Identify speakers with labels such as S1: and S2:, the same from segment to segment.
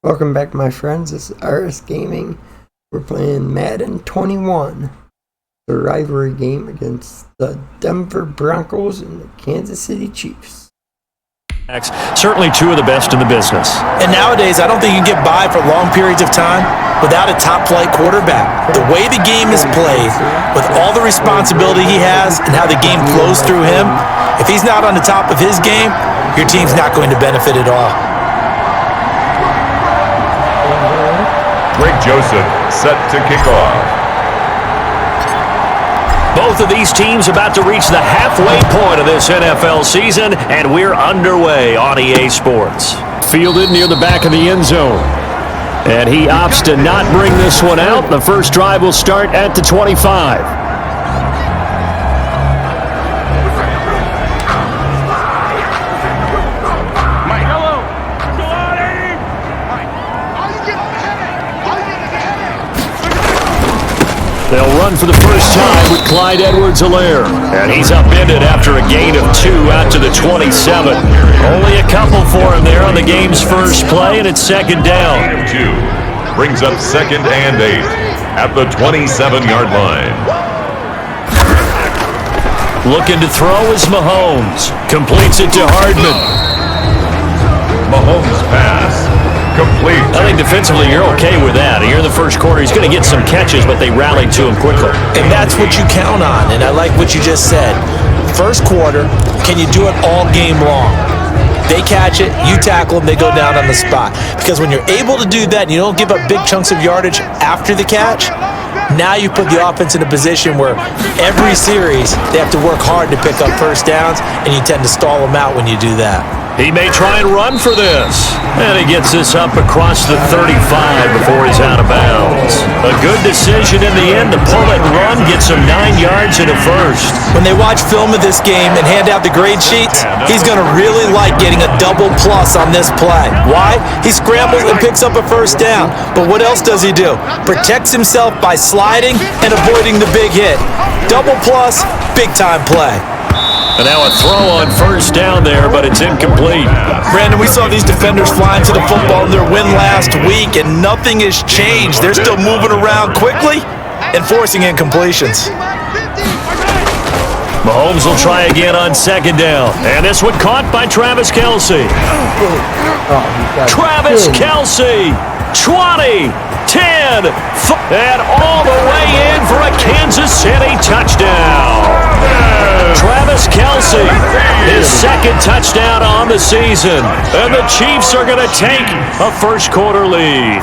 S1: Welcome back, my friends. This is RS Gaming. We're playing Madden 21, the rivalry game against the Denver Broncos and the Kansas City Chiefs.
S2: Certainly two of the best in the business.
S3: And nowadays, I don't think you can get by for long periods of time without a top-flight quarterback. The way the game is played, with all the responsibility he has and how the game flows through him, if he's not on the top of his game, your team's not going to benefit at all.
S4: Greg Joseph set to kick off.
S2: Both of these teams about to reach the halfway point of this NFL season, and we're underway on EA Sports. Fielded near the back of the end zone. And he opts to not bring this one out. The first drive will start at the 25. They'll run for the first time with Clyde Edwards-Helaire. And he's upended after a gain of 2 out to the 27. Only a couple for him there on the game's first play, and it's second down.
S4: Gain of 2 brings up 2nd and 8 at the 27-yard line.
S2: Looking to throw is Mahomes. Completes it to Hardman.
S4: Mahomes pass. Complete.
S2: I think defensively you're okay with that. Here in the first quarter, he's going to get some catches, but they rallied to him quickly.
S3: And that's what you count on, and I like what you just said. First quarter, can you do it all game long? They catch it, you tackle them, they go down on the spot. Because when you're able to do that and you don't give up big chunks of yardage after the catch, now you put the offense in a position where every series they have to work hard to pick up first downs, and you tend to stall them out when you do that.
S2: He may try and run for this. And he gets this up across the 35 before he's out of bounds. A good decision in the end to pull it and run, gets him 9 yards and a first.
S3: When they watch film of this game and hand out the grade sheets, he's going to really like getting a double plus on this play. Why? He scrambles and picks up a first down. But what else does he do? Protects himself by sliding and avoiding the big hit. Double plus, big time play.
S2: And now a throw on first down there, but it's incomplete.
S3: Brandon, we saw these defenders flying to the football in their win last week, and nothing has changed. They're still moving around quickly and forcing incompletions.
S2: Mahomes will try again on second down. And this one caught by Travis Kelce. Travis Kelce, 20, 10, and all the way in for a Kansas City touchdown. Travis Kelce, his second touchdown on the season. And the Chiefs are going to take a first quarter lead.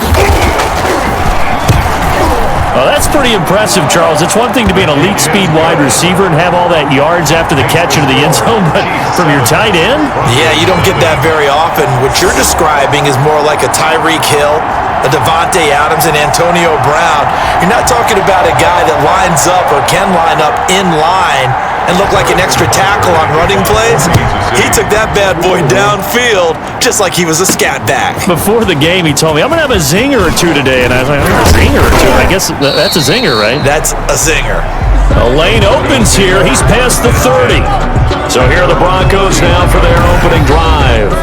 S2: Well, that's pretty impressive, Charles. It's one thing to be an elite speed wide receiver and have all that yards after the catch into the end zone, but from your tight end?
S3: Yeah, you don't get that very often. What you're describing is more like a Tyreek Hill, a Devontae Adams, and Antonio Brown. You're not talking about a guy that lines up or can line up in line and look like an extra tackle on running plays. He took that bad boy downfield just like he was a scat back.
S2: Before the game, he told me, I'm going to have a zinger or two today. And I was like, a zinger or two? I guess that's a zinger, right?
S3: That's a zinger.
S2: A lane opens here. He's past the 30. So here are the Broncos now for their opening drive.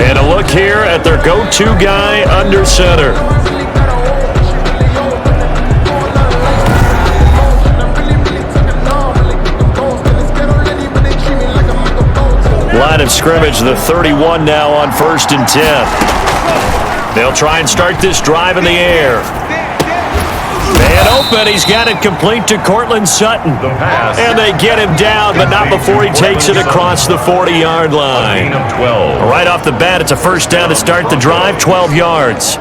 S2: And a look here at their go-to guy under center. Line of scrimmage, the 31 now on 1st and 10. They'll try and start this drive in the air. Man open, he's got it complete to Cortland Sutton. And they get him down, but not before he takes it across the 40-yard line. Right off the bat, it's a first down to start the drive, 12 yards.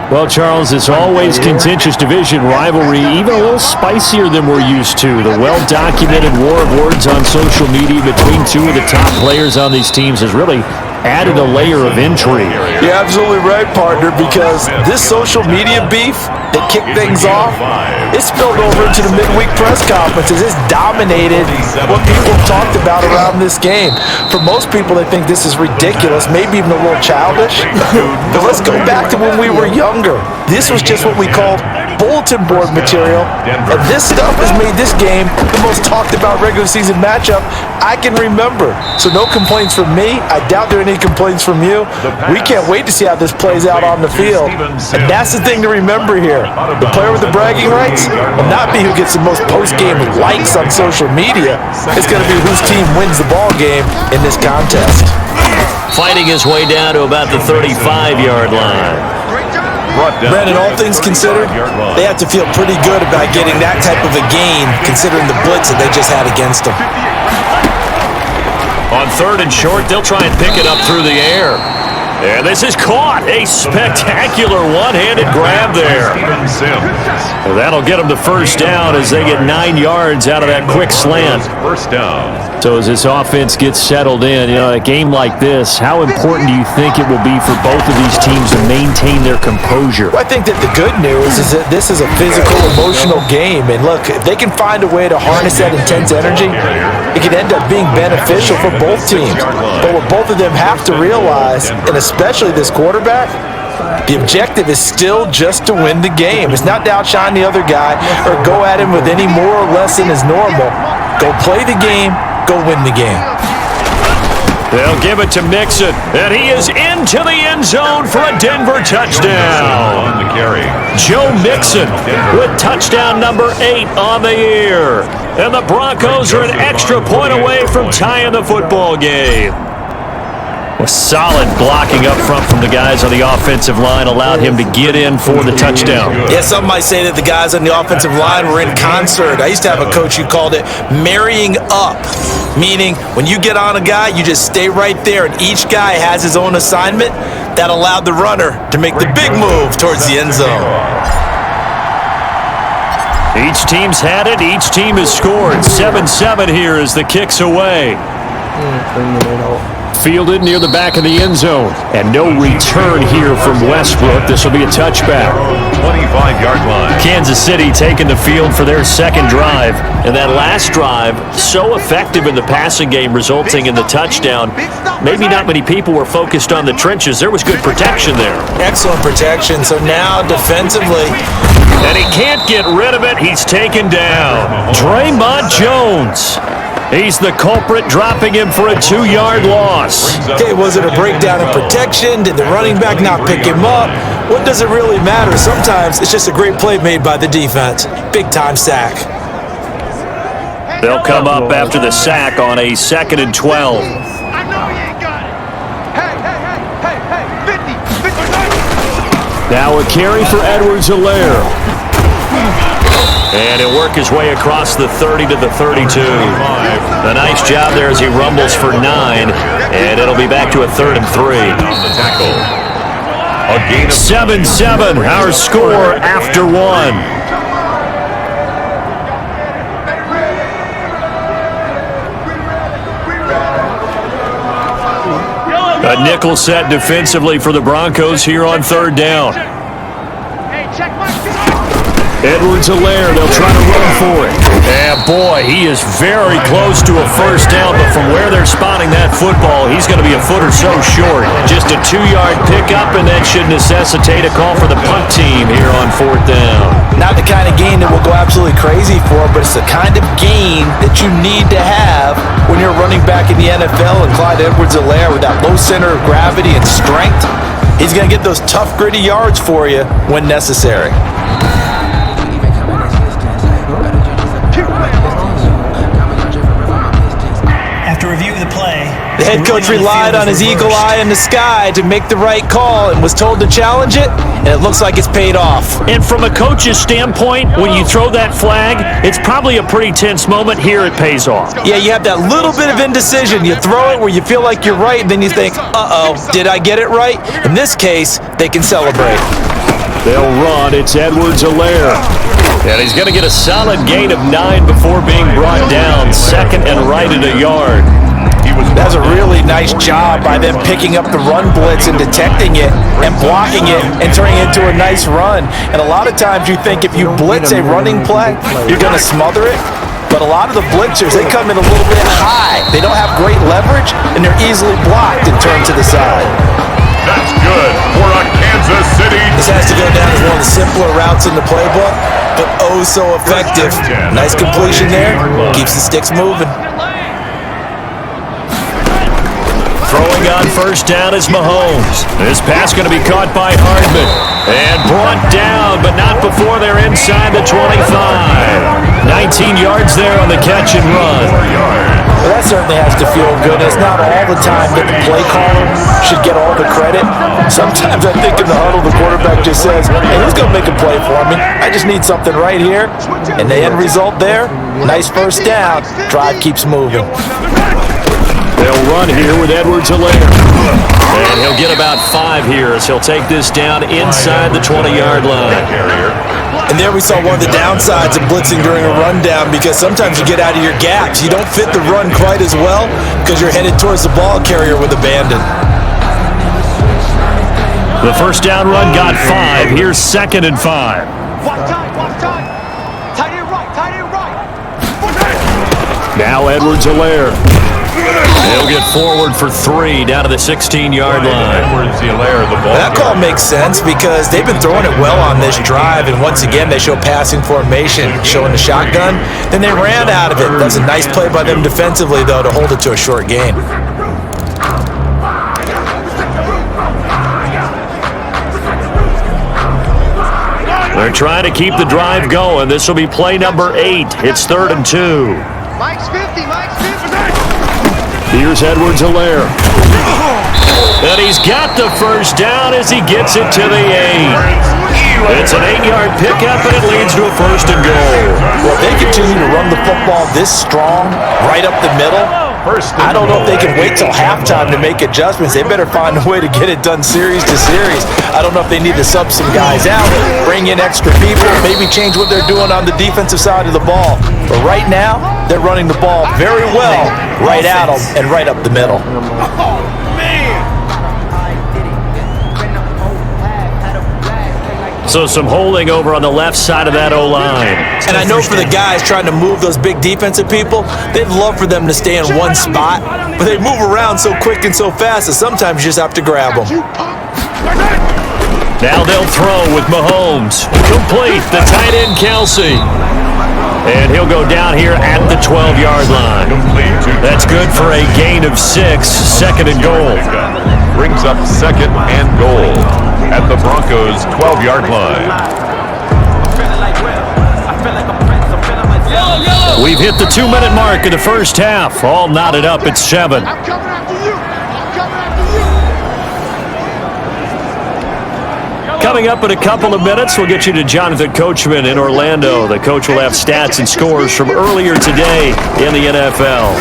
S2: Well, Charles, it's always contentious division rivalry, even a little spicier than we're used to. The well-documented war of words on social media between two of the top players on these teams has really added a layer of intrigue.
S3: You're absolutely right, partner, because this social media beef that kicked things off, it spilled over into the midweek press conferences. It's dominated what people talked about around this game. For most people, they think this is ridiculous, maybe even a little childish. But let's go back to when we were younger. This was just what we called bull bulletin board material, and this stuff has made this game the most talked about regular season matchup I can remember. So no complaints from me. I doubt there are any complaints from you. We can't wait to see how this plays out on the field. And that's the thing to remember here. The player with the bragging rights will not be who gets the most post-game likes on social media. It's going to be whose team wins the ball game in this contest.
S2: Fighting his way down to about the 35-yard line.
S3: Brandon, all things considered, they have to feel pretty good about getting that type of a gain considering the blitz that they just had against them.
S2: On 3rd and short, they'll try and pick it up through the air. And this is caught. A spectacular one-handed grab there. Well, that'll get them the first down as they get 9 yards out of that quick slant.
S4: First down.
S2: So as this offense gets settled in, a game like this, how important do you think it will be for both of these teams to maintain their composure?
S3: Well, I think that the good news is that this is a physical, emotional game. And look, if they can find a way to harness that intense energy, it can end up being beneficial for both teams. But what both of them have to realize, and especially this quarterback, the objective is still just to win the game. It's not to outshine the other guy or go at him with any more or less than is normal. Go play the game. Go win the game.
S2: They'll give it to Mixon, and he is into the end zone for a Denver touchdown. Joe Mixon with touchdown number 8 on the year. And the Broncos are an extra point away from tying the football game. A solid blocking up front from the guys on the offensive line allowed him to get in for the touchdown.
S3: Yeah, some might say that the guys on the offensive line were in concert. I used to have a coach who called it marrying up, meaning when you get on a guy, you just stay right there, and each guy has his own assignment. That allowed the runner to make the big move towards the end zone.
S2: Each team's had it. Each team has scored. 7-7 here as the kick's away. Fielded near the back of the end zone. And no return here from Westbrook. This will be a touchback.
S4: 25-yard line.
S2: Kansas City taking the field for their second drive. And that last drive, so effective in the passing game, resulting in the touchdown. Maybe not many people were focused on the trenches. There was good protection there.
S3: Excellent protection. So now defensively,
S2: and he can't get rid of it. He's taken down. Draymond Jones. He's the culprit, dropping him for a 2-yard loss.
S3: Okay, was it a breakdown in protection? Did the running back not pick him up? What does it really matter? Sometimes it's just a great play made by the defense. Big-time sack.
S2: They'll come up after the sack on a 2nd and 12. Now a carry for Edwards-Helaire. And he'll work his way across the 30 to the 32. A nice job there as he rumbles for 9. And it'll be back to a 3rd and 3.
S4: A gain of
S2: 7-7, our score after 1. A nickel set defensively for the Broncos here on 3rd down. Edwards-Helaire, they'll try to run for it. And boy, he is very close to a first down, but from where they're spotting that football, he's going to be a foot or so short. Just a 2-yard pickup, and that should necessitate a call for the punt team here on 4th down.
S3: Not the kind of gain that we'll go absolutely crazy for, but it's the kind of gain that you need to have when you're running back in the NFL. And Clyde Edwards-Helaire, with that low center of gravity and strength, he's going to get those tough, gritty yards for you when necessary.
S5: After reviewing the play,
S3: the head coach relied on his eagle eye in the sky to make the right call and was told to challenge it, and it looks like it's paid off.
S2: And from a coach's standpoint, when you throw that flag, it's probably a pretty tense moment. Here it pays off.
S3: Yeah, you have that little bit of indecision. You throw it where you feel like you're right, and then you think, uh-oh, did I get it right? In this case, they can celebrate.
S2: They'll run. It's Edwards-Helaire. And he's going to get a solid gain of 9 before being brought down. 2nd and right at a yard.
S3: That's a really nice job by them picking up the run blitz and detecting it and blocking it and turning it into a nice run. And a lot of times you think if you blitz a running play, you're going to smother it. But a lot of the blitzers, they come in a little bit high. They don't have great leverage, and they're easily blocked and turned to the side.
S4: That's good for a Kansas City.
S3: This has to go down as one of of the simpler routes in the playbook, but oh so effective. Nice completion there. Keeps the sticks moving.
S2: Throwing on first down is Mahomes. This pass going to be caught by Hardman. And brought down, but not before they're inside the 25. 19 yards there on the catch and run.
S3: Well, that certainly has to feel good. It's not all the time that the play caller should get all the credit. Sometimes I think in the huddle, the quarterback just says, hey, who's going to make a play for me? I just need something right here. And the end result there, nice first down. Drive keeps moving.
S2: They'll run here with Edwards-Helaire. And he'll get about 5 here as he'll take this down inside the 20-yard line.
S3: And there we saw one of the downsides of blitzing during a rundown, because sometimes you get out of your gaps. You don't fit the run quite as well because you're headed towards the ball carrier with abandon.
S2: The first down run got 5. Here's 2nd and 5.
S6: Watch time. Tight end right.
S2: Now Edwards-Helaire. He'll get forward for 3 down to the 16-yard line.
S3: That call makes sense because they've been throwing it well on this drive, and once again they show passing formation, showing the shotgun. Then they ran out of it. That's a nice play by them defensively, though, to hold it to a short gain.
S2: They're trying to keep the drive going. This will be play number 8. It's 3rd and 2.
S6: Mike's 50.
S2: Here's Edwards-Helaire. And he's got the first down as he gets it to the 8. It's an 8-yard pickup, and it leads to a 1st and goal.
S3: Well, if they continue to run the football this strong, right up the middle, I don't know if they can wait till halftime to make adjustments. They better find a way to get it done series to series. I don't know if they need to sub some guys out, bring in extra people, maybe change what they're doing on the defensive side of the ball. But right now, they're running the ball very well, right at them and right up the middle.
S2: So some holding over on the left side of that O-line.
S3: And I know for the guys trying to move those big defensive people, they'd love for them to stay in one spot, but they move around so quick and so fast that sometimes you just have to grab them.
S2: Now they'll throw with Mahomes. Complete, the tight end Kelsey. And he'll go down here at the 12-yard line. That's good for a gain of 6, 2nd and goal.
S4: Brings up 2nd and goal at the Broncos' 12-yard line.
S2: We've hit the 2-minute mark in the first half. All knotted up at 7.
S6: I'm coming after you.
S2: Coming up in a couple of minutes, we'll get you to Jonathan Coachman in Orlando. The coach will have stats and scores from earlier today in the NFL.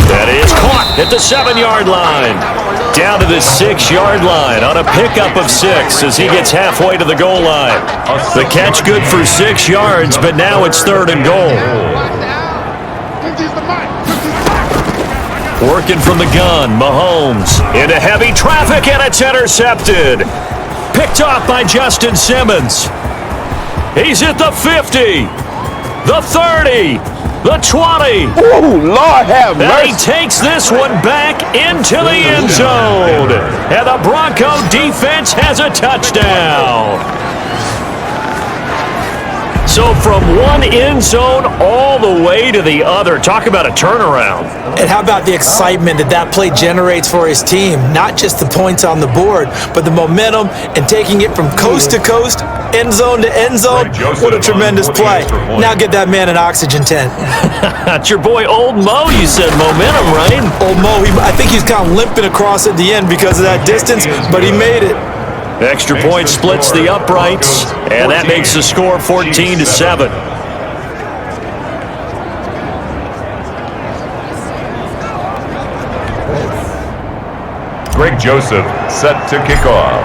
S2: That is caught at the 7-yard line. Down to the 6-yard line on a pickup of 6 as he gets halfway to the goal line. The catch good for 6 yards, but now it's 3rd and goal. Working from the gun, Mahomes into heavy traffic, and it's intercepted. Picked off by Justin Simmons. He's at the 50, the 30, the 20.
S7: Oh, Lord have mercy.
S2: And he takes this one back into the end zone. And the Bronco defense has a touchdown. So from one end zone all the way to the other. Talk about a turnaround.
S3: And how about the excitement that play generates for his team? Not just the points on the board, but the momentum and taking it from coast to coast, end zone to end zone. What a tremendous play. Now get that man an oxygen tent.
S2: That's your boy Old Mo, you said. Momentum, right?
S3: Old Mo, I think he's kind of limping across at the end because of that distance, but he made it.
S2: Extra point splits the uprights, and that makes the score 14-7.
S4: Greg Joseph set to kick off.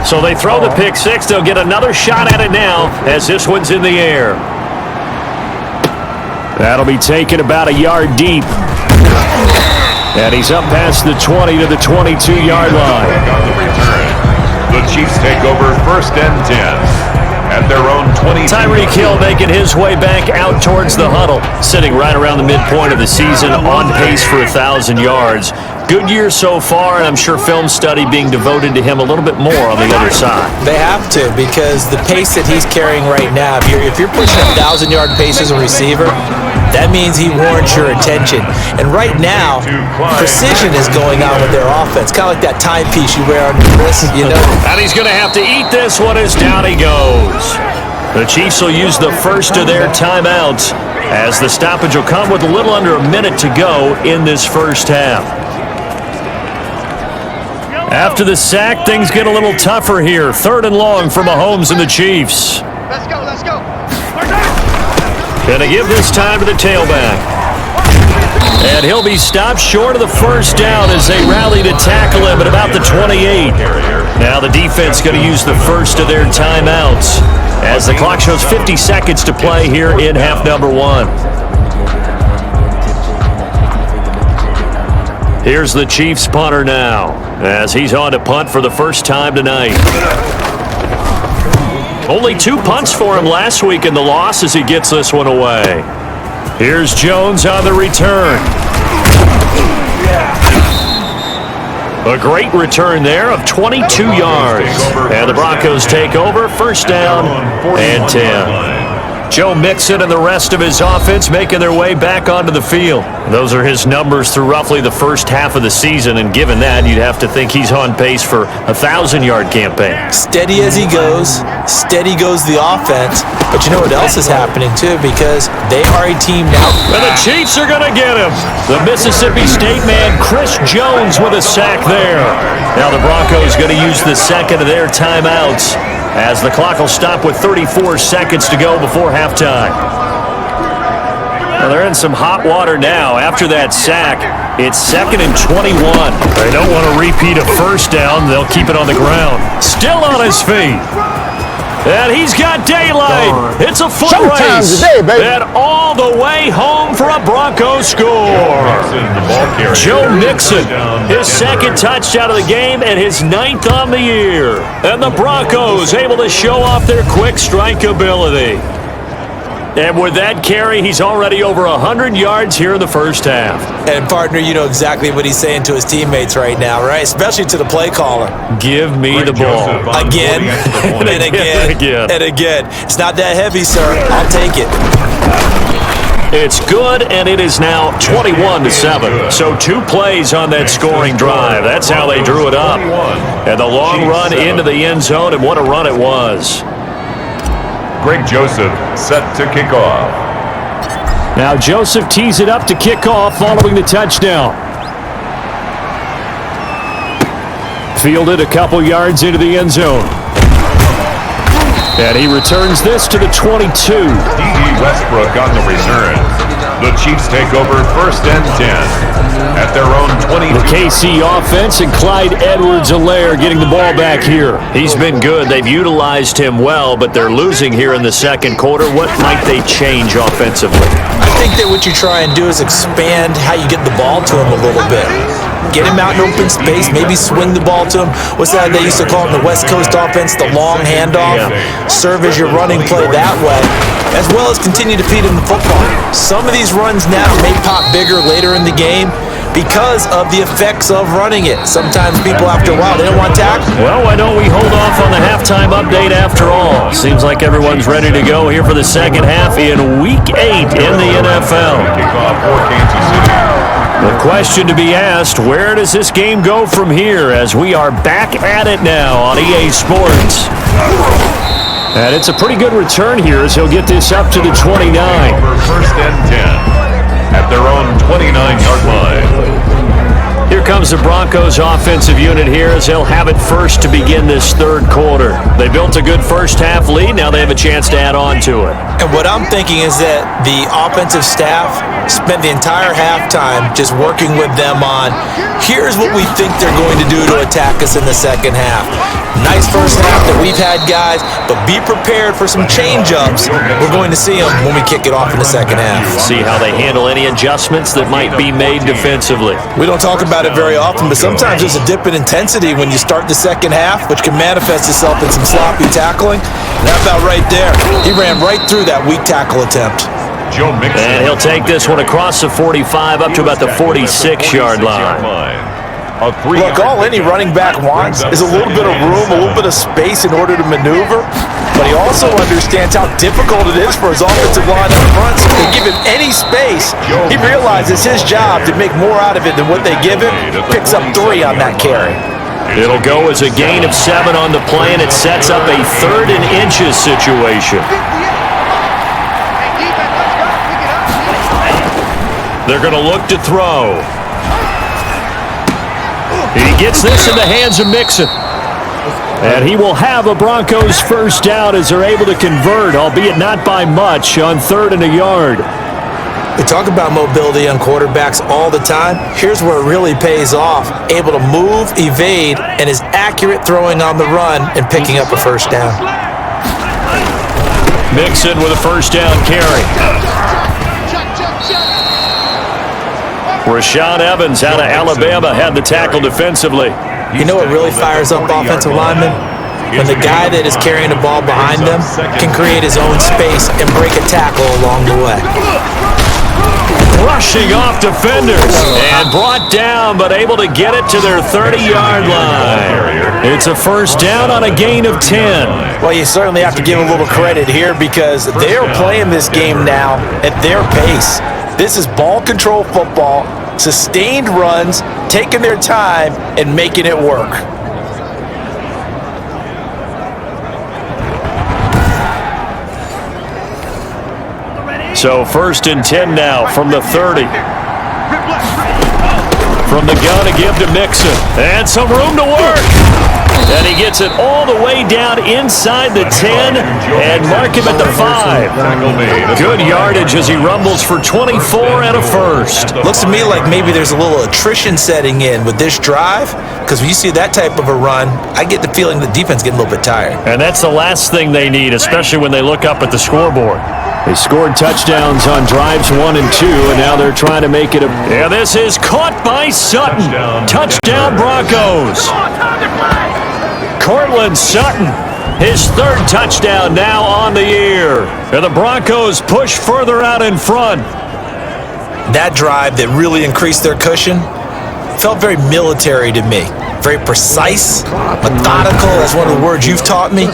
S2: So they throw the pick 6. They'll get another shot at it now as this one's in the air. That'll be taken about a yard deep. And he's up past the 20 to the 22-yard line.
S4: On the return, the Chiefs take over 1st and 10 at their own 20.
S2: Tyreek Hill making his way back out towards the huddle, sitting right around the midpoint of the season, on pace for 1,000 yards. Good year so far, and I'm sure film study being devoted to him a little bit more on the other side.
S3: They have to, because the pace that he's carrying right now, if you're pushing 1,000-yard pace as a receiver, that means he warrants your attention. And right now, precision is going on with their offense, kind of like that timepiece you wear on your wrist, you know.
S2: And he's going to have to eat this one as down he goes. The Chiefs will use the first of their timeouts, as the stoppage will come with a little under a minute to go in this first half. After the sack, things get a little tougher here. 3rd and long for Mahomes and the Chiefs.
S6: Let's go, let's go.
S2: Gonna give this time to the tailback. And he'll be stopped short of the first down as they rally to tackle him at about the 28. Now the defense going to use the first of their timeouts as the clock shows 50 seconds to play here in half number 1. Here's the Chiefs punter now as he's on to punt for the first time tonight. Only 2 punts for him last week in the loss as he gets this one away. Here's Jones on the return. A great return there of 22 yards. And the Broncos take over, first down and 10. Joe Mixon and the rest of his offense making their way back onto the field. Those are his numbers through roughly the first half of the season, and given that, you'd have to think he's on pace for a 1,000-yard campaign.
S3: Steady as he goes, steady goes the offense. But you know what else is happening, too, because they are a team now.
S2: And the Chiefs are going to get him. The Mississippi State man, Chris Jones, with a sack there. Now the Broncos going to use the second of their timeouts, as the clock will stop with 34 seconds to go before halftime. Well, they're in some hot water now. After that sack, it's 2nd and 21. They don't want to repeat a first down. They'll keep it on the ground. Still on his feet. And he's got daylight. It's a foot race.
S7: Today, baby.
S2: And all the way home for a Bronco score. Joe Mixon, his second touchdown of the game and his 9th on the year. And the Broncos able to show off their quick strike ability. And with that carry, he's already over 100 yards here in the first half.
S3: And, partner, you know exactly what he's saying to his teammates right now, right? Especially to the play caller.
S2: Give me the ball.
S3: Again, and again, and again. It's not that heavy, sir. I'll take it.
S2: It's good, and it is now 21-7. So 2 plays on that scoring drive. That's how they drew it up. And the long run into the end zone, and what a run it was.
S4: Greg Joseph set to kick off.
S2: Now Joseph tees it up to kick off following the touchdown. Fielded a couple yards into the end zone. And he returns this to the 22.
S4: D.D. Westbrook on the return. The Chiefs take over first and 10 at their own 22.
S2: The KC offense and Clyde Edwards-Helaire getting the ball back here. He's been good. They've utilized him well, but they're losing here in the second quarter. What might they change offensively?
S3: I think that what you try and do is expand how you get the ball to him a little bit. Get him out in open space, maybe swing the ball to him. What's that they used to call in the West Coast offense, the long handoff? Serve as your running play that way, as well as continue to feed him the football. Some of these runs now may pop bigger later in the game because of the effects of running it. Sometimes people, after a while, they don't want to tackle.
S2: Well, why don't we hold off on the halftime update after all? Seems like everyone's ready to go here for the second half in Week 8 in the NFL.
S4: Kickoff for Kansas City.
S2: The question to be asked, where does this game go from here as we are back at it now on EA Sports? And it's a pretty good return here as he'll get this up to the 29.
S4: Over first and 10 at their own 29-yard line.
S2: Here comes the Broncos offensive unit here as they'll have it first to begin this third quarter. They built a good first half lead. Now they have a chance to add on to it.
S3: And what I'm thinking is that the offensive staff spent the entire halftime just working with them on, here's what we think they're going to do to attack us in the second half. Nice first half that we've had, guys, but be prepared for some change-ups. We're going to see them when we kick it off in the second half.
S2: See how they handle any adjustments that might be made defensively.
S3: We don't talk about it very often, but sometimes there's a dip in intensity when you start the second half, which can manifest itself in some sloppy tackling. And that about right there. He ran right through that weak tackle attempt.
S2: And he'll take this one across the 45 up to about the 46-yard line.
S4: A 3-yard
S3: Look, all any running back wants is a little bit of room, a little bit of space in order to maneuver, but he also understands how difficult it is for his offensive line up front. So if they give him any space, he realizes his job to make more out of it than what they give him. Picks up 3 on that carry.
S2: It'll go as a gain of 7 on the play, and it sets up a 3rd and inches situation. They're going to look to throw. He gets this in the hands of Mixon. And he will have a Broncos first down as they're able to convert, albeit not by much, on 3rd and a yard.
S3: We talk about mobility on quarterbacks all the time. Here's where it really pays off. Able to move, evade, and is accurate throwing on the run and picking up a first down.
S2: Mixon with a first down carry. Rashaan Evans out of Alabama had the tackle defensively.
S3: You know what really fires up offensive linemen? When the guy that is carrying the ball behind them can create his own space and break a tackle along the way.
S2: Rushing off defenders and brought down, but able to get it to their 30-yard line. It's a first down on a gain of 10.
S3: Well, you certainly have to give a little credit here because they're playing this game now at their pace. This is ball control football, sustained runs, taking their time, and making it work.
S2: So 1st and 10 now from the 30. From the gun to give to Mixon. And some room to work. And he gets it all the way down inside the 10 and mark him at the 5. Good yardage as he rumbles for 24 and a first.
S3: Looks to me like maybe there's a little attrition setting in with this drive, because when you see that type of a run, I get the feeling the defense getting a little bit tired.
S2: And that's the last thing they need, especially when they look up at the scoreboard. They scored touchdowns on drives 1 and 2, and now they're trying to make it a... Yeah, this is caught by Sutton. Touchdown Broncos. Cortland Sutton, his 3rd touchdown now on the year. And the Broncos push further out in front.
S3: That drive that really increased their cushion felt very military to me. Very precise, methodical, that's one of the words you've taught me.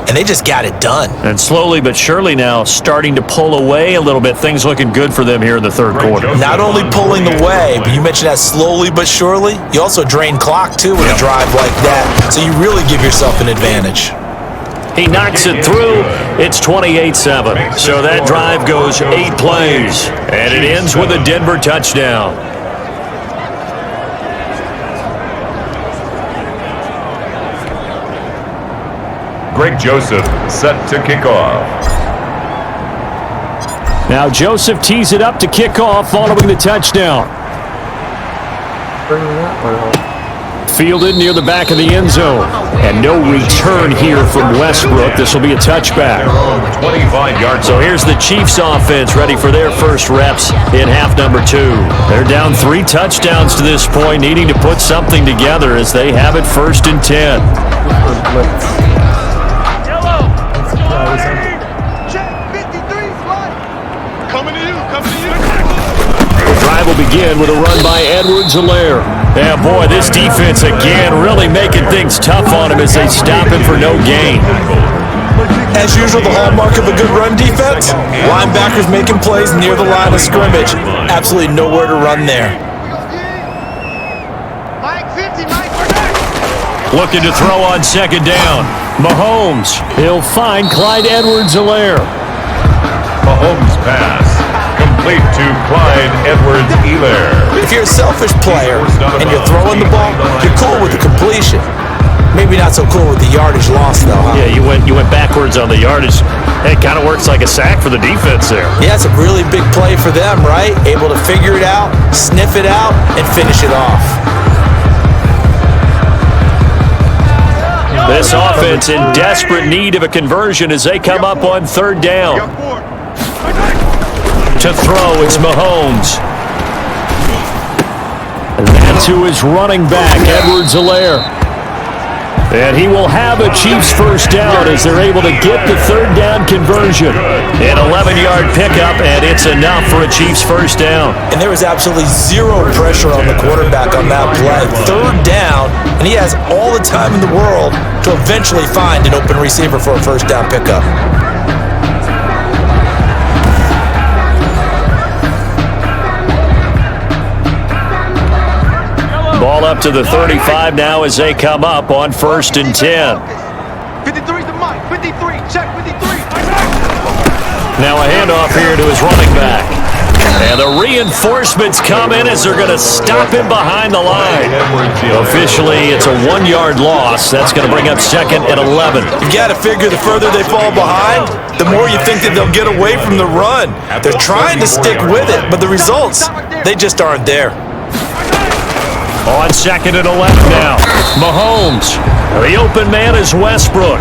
S3: And they just got it done.
S2: And slowly but surely now starting to pull away a little bit. Things looking good for them here in the 3rd quarter.
S3: Not only pulling away, but you mentioned that slowly but surely. You also drain clock, too, with a drive like that. So you really give yourself an advantage.
S2: He knocks it through. It's 28-7. So that drive goes 8 plays. And it ends with a Denver touchdown.
S4: Greg Joseph set to kick off.
S2: Now Joseph tees it up to kick off following the touchdown. Fielded near the back of the end zone. And no return here from Westbrook. This will be a touchback.
S4: 25 yards.
S2: So here's the Chiefs offense ready for their first reps in half number 2. They're down 3 touchdowns to this point, needing to put something together as they have it 1st and 10. Will begin with a run by Edwards-Helaire. Yeah, boy, this defense again really making things tough on him as they stop him for no gain.
S3: As usual, the hallmark of a good run defense, linebackers making plays near the line of scrimmage. Absolutely nowhere to run there.
S2: Looking to throw on 2nd down. Mahomes, he'll find Clyde Edwards-Helaire.
S4: Mahomes pass. Complete to Clyde Edwards-Helaire.
S3: If you're a selfish player and you're throwing the ball, you're cool with the completion. Maybe not so cool with the yardage loss, though, huh?
S2: Yeah, you went backwards on the yardage. It kind of works like a sack for the defense there.
S3: Yeah, it's a really big play for them, right? Able to figure it out, sniff it out, and finish it off.
S2: This offense in desperate need of a conversion as they come up on 3rd down. To throw, it's Mahomes. And that's who is running back, Edwards-Helaire. And he will have a Chiefs first down as they're able to get the third down conversion. An 11-yard pickup, and it's enough for a Chiefs first down.
S3: And there was absolutely zero pressure on the quarterback on that play. Third down, and he has all the time in the world to eventually find an open receiver for a first down pickup.
S2: Ball up to the 35 now as they come up on 1st and 10.
S6: 53's the mic. 53. Check 53.
S2: Now a handoff here to his running back. And the reinforcements come in as they're going to stop him behind the line. Officially, it's a 1-yard loss. That's going to bring up 2nd and 11.
S3: You got to figure the further they fall behind, the more you think that they'll get away from the run. They're trying to stick with it, but the results, they just aren't there.
S2: On 2nd and 11 now. Mahomes. The open man is Westbrook.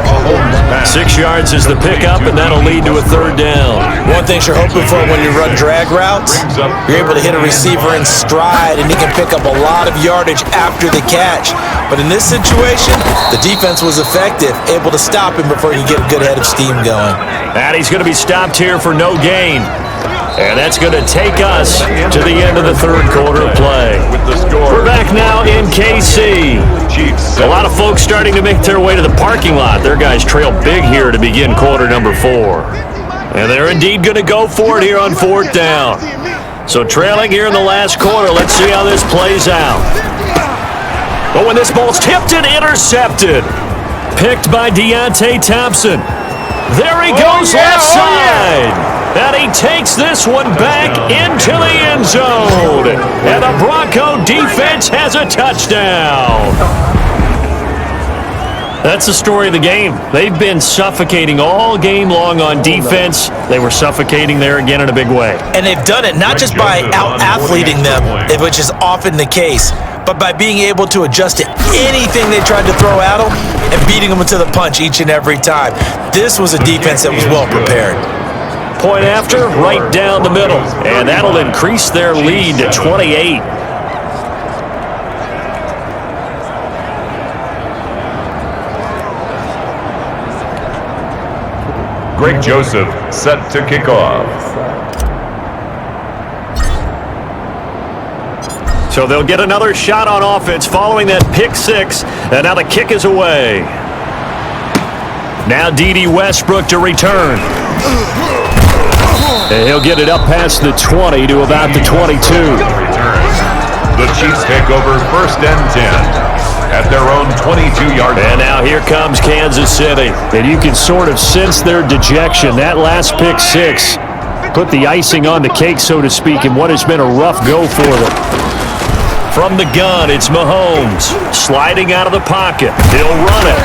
S2: 6 yards is the pickup, and that'll lead to a third down.
S3: One thing you're hoping for when you run drag routes, you're able to hit a receiver in stride, and he can pick up a lot of yardage after the catch. But in this situation, the defense was effective, able to stop him before he could get a good head of steam going.
S2: And he's going to be stopped here for no gain. And that's going to take us to the end of the third quarter of play. We're back now in KC. A lot of folks starting to make their way to the parking lot. Their guys trail big here to begin quarter number 4. And they're indeed going to go for it here on 4th down. So trailing here in the last quarter, let's see how this plays out. But when this ball's tipped and intercepted, picked by Deontay Thompson. There he goes left side. And he takes this one back into the end zone. And the Bronco defense has a touchdown. That's the story of the game. They've been suffocating all game long on defense. They were suffocating there again in a big way.
S3: And they've done it not just by out-athleting them, which is often the case, but by being able to adjust to anything they tried to throw at them and beating them to the punch each and every time. This was a defense that was well prepared.
S2: Point after, right down the middle. And that'll increase their lead to 28.
S4: Greg Joseph set to kick off.
S2: So they'll get another shot on offense following that pick 6. And now the kick is away. Now D.D. Westbrook to return. And he'll get it up past the 20 to about the 22.
S4: The Chiefs take over 1st and 10 at their own 22-yard line.
S2: And now here comes Kansas City. And you can sort of sense their dejection. That last pick 6 put the icing on the cake, so to speak, in what has been a rough go for them. From the gun, it's Mahomes sliding out of the pocket. He'll run it.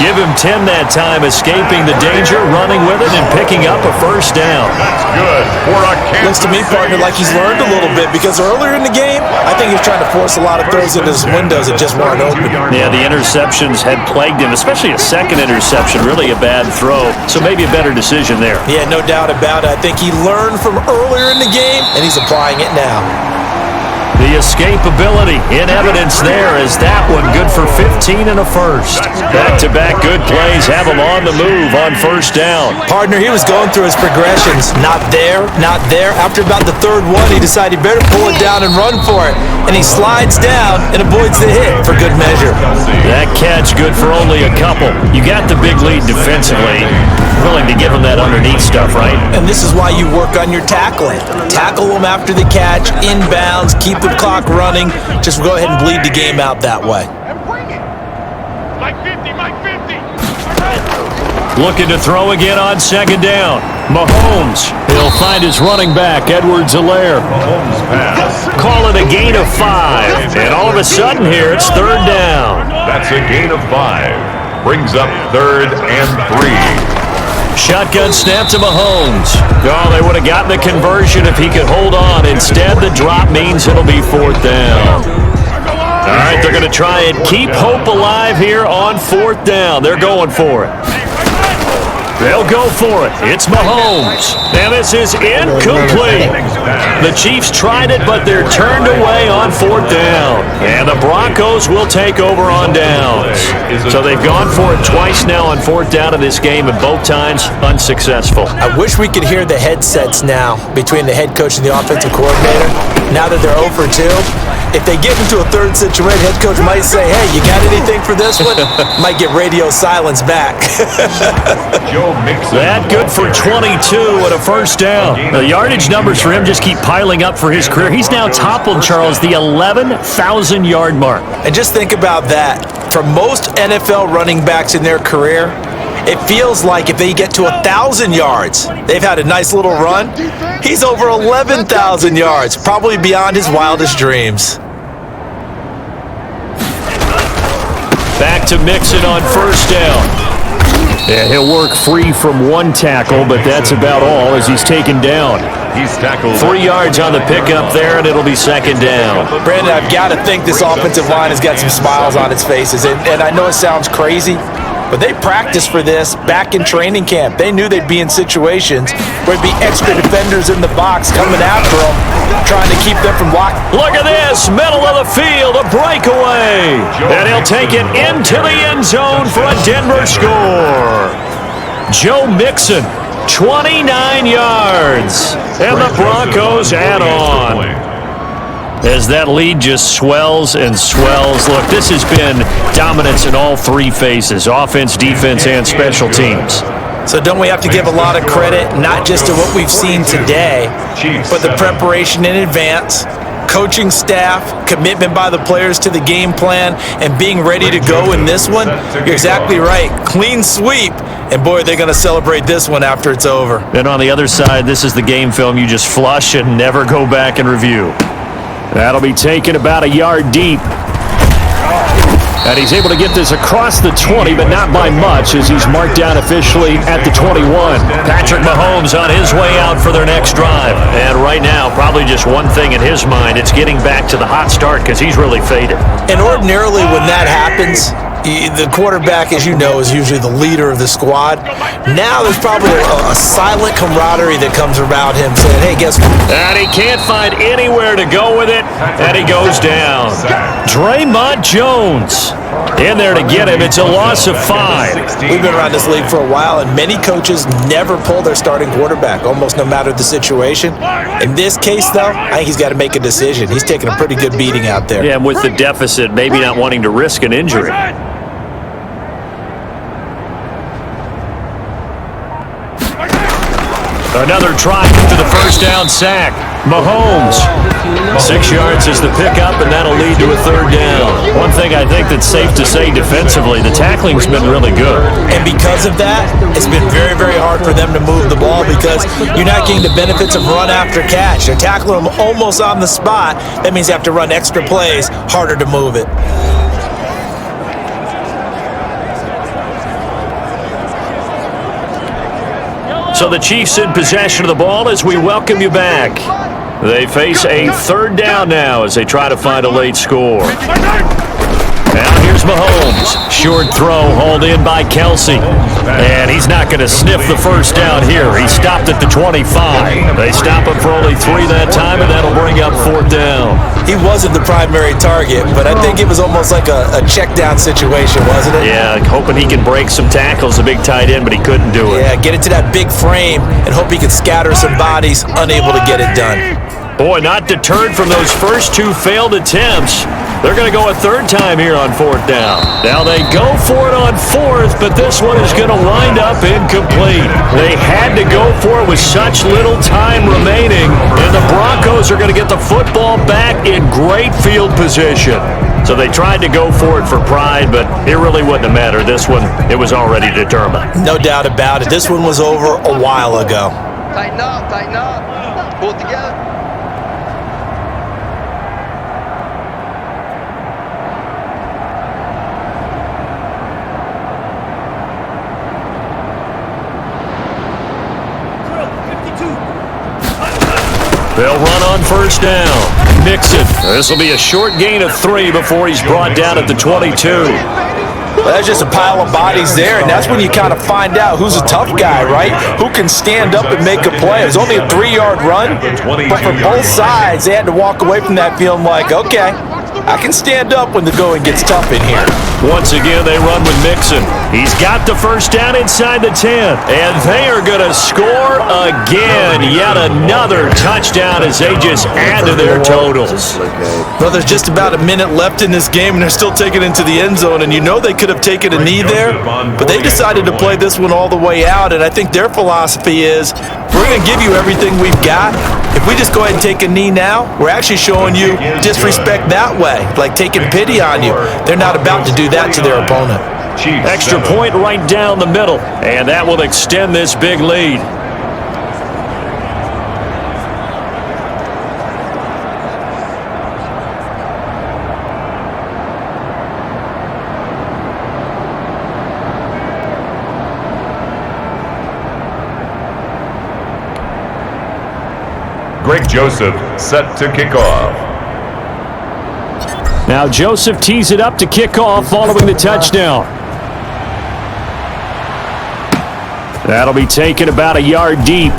S2: Give him 10 that time, escaping the danger, running with it, and picking up a first down.
S4: That's good for a Kansas
S3: Looks to me, partner, like he's learned a little bit, because earlier in the game, I think he was trying to force a lot of throws into his windows that just weren't open.
S2: Yeah, the interceptions had plagued him, especially a second interception, really a bad throw. So maybe a better decision there.
S3: Yeah, no doubt about it. I think he learned from earlier in the game, and he's applying it now.
S2: The escapability in evidence there is that one good for 15 and a first. Back-to-back good plays have him on the move on 1st down.
S3: Partner, he was going through his progressions. Not there, not there. After about the 3rd one, he decided he better pull it down and run for it. And he slides down and avoids the hit for good measure.
S2: That catch good for only a couple. You got the big lead defensively. Willing to give him that underneath stuff, right?
S3: And this is why you work on your tackling. Tackle them after the catch, inbounds, keep the clock running. Just go ahead and bleed the game out that way.
S6: Mike 50, Mike 50.
S2: Looking to throw again on 2nd down. Mahomes. He'll find his running back, Edwards-Helaire.
S4: Mahomes pass.
S2: Call it a gain of 5. And all of a sudden here, it's 3rd down.
S4: That's a gain of 5. Brings up 3rd and 3.
S2: Shotgun snap to Mahomes. Oh, they would have gotten the conversion if he could hold on. Instead, the drop means it'll be 4th down. All right, they're going to try and keep hope alive here on 4th down. They're going for it. They'll go for it. It's Mahomes. And this is incomplete. The Chiefs tried it, but they're turned away on 4th down. And the Broncos will take over on downs. So they've gone for it twice now on fourth down in this game, and both times unsuccessful.
S3: I wish we could hear the headsets now between the head coach and the offensive coordinator. Now that they're 0 for 2, if they get into a third situation, head coach might say, hey, you got anything for this one? Might get radio silence back.
S2: That good for 22 and a first down. The yardage numbers for him just keep piling up for his career. He's now toppled, Charles, the 11,000-yard mark.
S3: And just think about that. For most NFL running backs in their career, it feels like if they get to 1,000 yards, they've had a nice little run. He's over 11,000 yards, probably beyond his wildest dreams.
S2: Back to Mixon on first down. Yeah, he'll work free from one tackle, but that's about all as he's taken down.
S4: He's tackled
S2: 3 yards on the pickup there, and it'll be second down.
S3: Brandon, I've got to think this offensive line has got some smiles on its faces. And I know it sounds crazy, but they practiced for this back in training camp. They knew they'd be in situations where there'd be extra defenders in the box coming after them, trying to keep them from blocking.
S2: Look at this, middle of the field, a breakaway. And he'll take it into the end zone for a Denver score. Joe Mixon, 29 yards. And the Broncos add on. As that lead just swells and swells. Look, this has been dominance in all three phases, offense, defense, and special teams.
S3: So don't we have to give a lot of credit, not just to what we've seen today, but the preparation in advance, coaching staff, commitment by the players to the game plan, and being ready to go in this one? You're exactly right. Clean sweep. And boy, they're going to celebrate this one after it's over.
S2: And on the other side, this is the game film you just flush and never go back and review. That'll be taken about a yard deep. And he's able to get this across the 20, but not by much, as he's marked down officially at the 21. Patrick Mahomes on his way out for their next drive. And right now, probably just one thing in his mind, it's getting back to the hot start because he's really faded.
S3: And ordinarily when that happens, the quarterback, as you know, is usually the leader of the squad. Now there's probably a silent camaraderie that comes around him saying, hey, guess what?
S2: And he can't find anywhere to go with it, and he goes down. Draymond Jones in there to get him. It's a loss of 5.
S3: We've been around this league for a while, and many coaches never pull their starting quarterback, almost no matter the situation. In this case, though, I think he's got to make a decision. He's taking a pretty good beating out there.
S2: Yeah, and with the deficit, maybe not wanting to risk an injury. Another try to the first down sack. Mahomes, 6 yards is the pickup, and that'll lead to a third down. One thing I think that's safe to say defensively, the tackling's been really good.
S3: And because of that, it's been very, very hard for them to move the ball because you're not getting the benefits of run after catch. They're tackling them almost on the spot. That means you have to run extra plays, harder to move it.
S2: So the Chiefs in possession of the ball as we welcome you back. They face a third down now as they try to find a late score. Now here's Mahomes. Short throw hauled in by Kelsey. And he's not going to sniff the first down here. He stopped at the 25. They stop him for only 3 that time, and that'll bring up fourth down.
S3: He wasn't the primary target, but I think it was almost like a check down situation, wasn't it?
S2: Yeah, hoping he can break some tackles, a big tight end, but he couldn't do it.
S3: Yeah, get it to that big frame and hope he could scatter some bodies, unable to get it done.
S2: Boy, not deterred from those first 2 failed attempts. They're going to go a third time here on fourth down. Now they go for it on fourth, but this one is going to wind up incomplete. They had to go for it with such little time remaining, and the Broncos are going to get the football back in great field position. So they tried to go for it for pride, but it really wouldn't have mattered. This one, it was already determined.
S3: No doubt about it. This one was over a while ago.
S6: Tighten up, pull it together.
S2: They'll run on first down. Mixon. This will be a short gain of 3 before he's brought down at the 22.
S3: Well, that's just a pile of bodies there, and that's when you kind of find out who's a tough guy, right? Who can stand up and make a play. It was only a 3-yard run, but for both sides, they had to walk away from that feeling like, okay, I can stand up when the going gets tough in here.
S2: Once again, they run with Mixon. He's got the first down inside the 10, and they are going to score again. Yet another touchdown as they just add to their totals.
S3: Well, there's just about a minute left in this game, and they're still taking it into the end zone, and you know they could have taken a knee there, but they decided to play this one all the way out, and I think their philosophy is, we're going to give you everything we've got. If we just go ahead and take a knee now, we're actually showing you disrespect that way, like taking pity on you. They're not about to do that to their opponent.
S2: Extra point right down the middle, and that will extend this big lead.
S4: Greg Joseph set to kick off.
S2: Now Joseph tees it up to kick off following the touchdown. That'll be taken about a yard deep.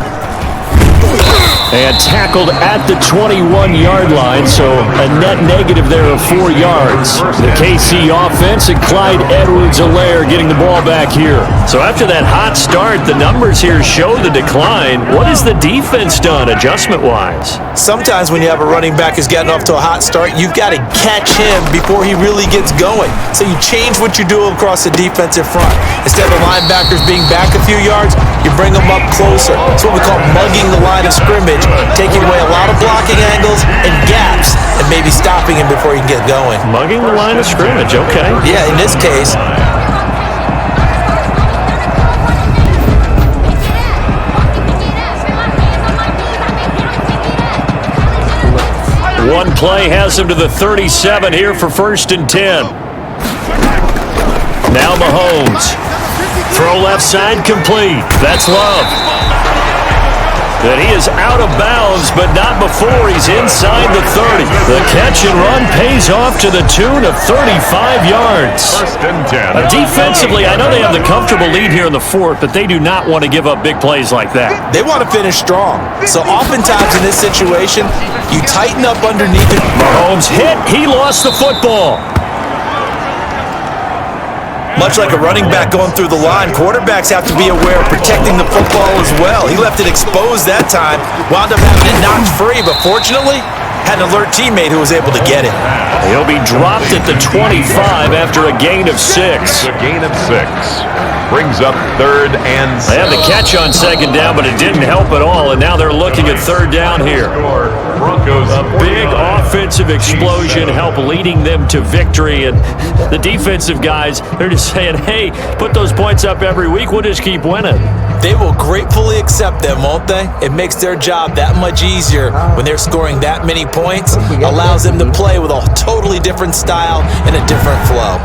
S2: And tackled at the 21-yard line, so a net negative there of 4 yards. The KC offense and Clyde Edwards-Helaire getting the ball back here. So after that hot start, the numbers here show the decline. What has the defense done adjustment-wise?
S3: Sometimes when you have a running back who's gotten off to a hot start, you've got to catch him before he really gets going. So you change what you do across the defensive front. Instead of the linebackers being back a few yards, you bring them up closer. It's what we call mugging the line of scrimmage, taking away a lot of blocking angles and gaps and maybe stopping him before he can get going.
S2: Mugging the line of scrimmage, okay.
S3: Yeah, in this case.
S2: One play has him to the 37 here for 1st and 10. Now Mahomes. Throw left side complete. That's Love. That he is out of bounds, but not before he's inside the 30. The catch and run pays off to the tune of 35 yards.
S4: 1st and 10.
S2: Defensively, I know they have the comfortable lead here in the 4th, but they do not want to give up big plays like that.
S3: They want to finish strong. So oftentimes in this situation, you tighten up underneath it.
S2: Mahomes hit. He lost the football.
S3: Much like a running back going through the line, quarterbacks have to be aware of protecting the football as well. He left it exposed that time, wound up having it knocked free, but fortunately, had an alert teammate who was able to get it.
S2: He'll be dropped at the 25 after a gain of 6.
S4: A gain of 6. Brings up 3rd and 6.
S2: They had the catch on 2nd down, but it didn't help at all, and now they're looking at 3rd down here.
S4: Broncos
S2: A big offensive explosion helped leading them to victory, and the defensive guys, they're just saying, hey, put those points up every week, we'll just keep winning.
S3: They will gratefully accept them, won't they? It makes their job that much easier when they're scoring that many points, allows them to play with a totally different style and a different flow.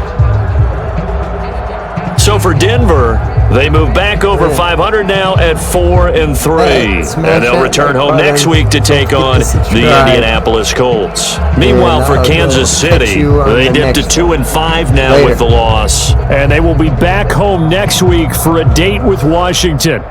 S2: So for Denver, they move back over 500 now at 4-3, and they'll return home next week to take on the Indianapolis Colts. Meanwhile, for Kansas City, they dipped to 2-5 now with the loss, and they will be back home next week for a date with Washington.